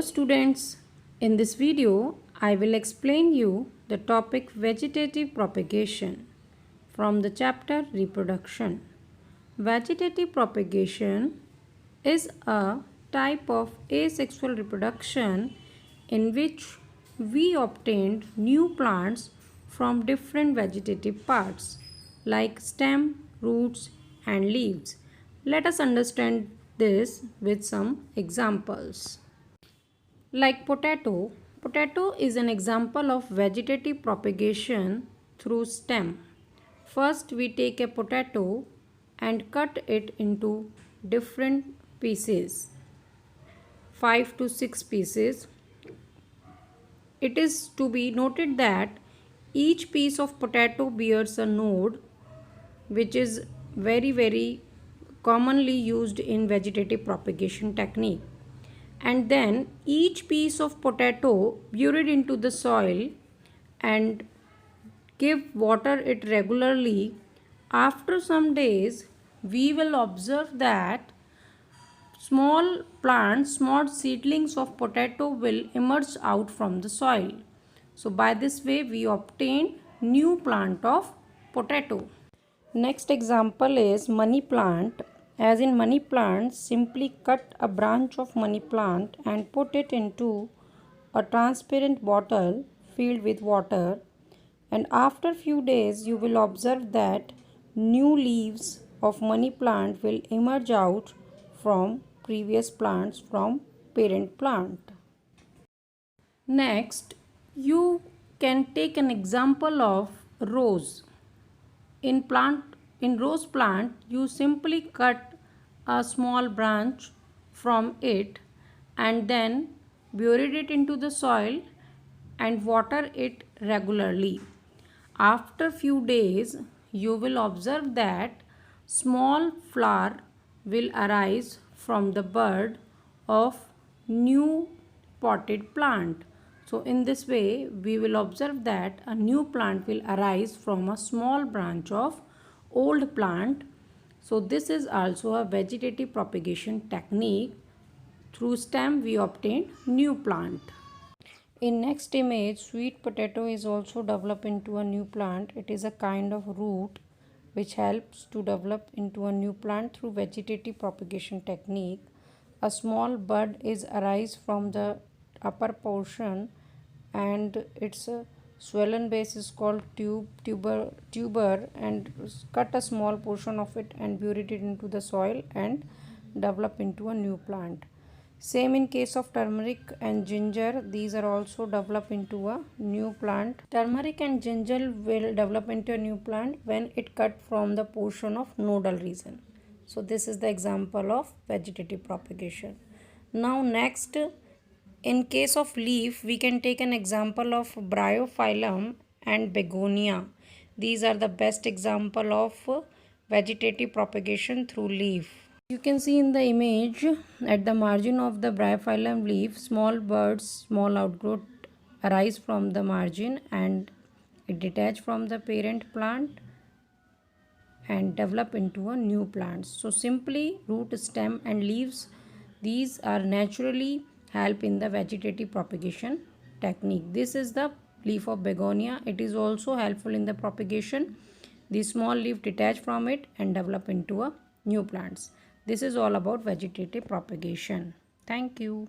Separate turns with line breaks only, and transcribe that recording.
students, in this video I will explain you the topic vegetative propagation from the chapter reproduction. Vegetative propagation is a type of asexual reproduction in which we obtained new plants from different vegetative parts like stem, roots and leaves. Let us understand this with some examples. Like potato, potato is an example of vegetative propagation through stem. First we take a potato and cut it into different pieces, 5 to 6 pieces. It is to be noted that each piece of potato bears a node, which is very commonly used in vegetative propagation technique. And then each piece of potato buried into the soil and give water it regularly. After some days we will observe that small plants, small seedlings of potato will emerge out from the soil. So by this way we obtain new plant of potato. Next example is money plant. As in money plant, simply cut a branch of money plant and put it into a transparent bottle filled with water, and after few days you will observe that new leaves of money plant will emerge out from previous plants from parent plant. Next, you can take an example of rose. In rose plant you simply cut a small branch from it and then buried it into the soil and water it regularly. After few days you will observe that small flower will arise from the bud of new potted plant. So in this way we will observe that a new plant will arise from a small branch of old plant. So this is also a vegetative propagation technique. Through stem we obtain new plant. In next image, sweet potato is also developed into a new plant. It is a kind of root which helps to develop into a new plant through vegetative propagation technique. A small bud is arise from the upper portion and its swollen base is called tuber, and cut a small portion of it and bury it into the soil and develop into a new plant. Same in case of turmeric and ginger, these are also developed into a new plant. Turmeric and ginger will develop into a new plant when it cut from the portion of nodal region. So this is the example of vegetative propagation. Now next, in case of leaf, we can take an example of Bryophyllum and Begonia. These are the best example of vegetative propagation through leaf. You can see in the image at the margin of the Bryophyllum leaf, small buds, small outgrowth arise from the margin and it detach from the parent plant and develop into a new plant. So simply root, stem and leaves, these are naturally help in the vegetative propagation technique. This is the leaf of begonia. It is also helpful in the propagation. The small leaf detach from it and develop into a new plants. This is all about vegetative propagation. Thank you.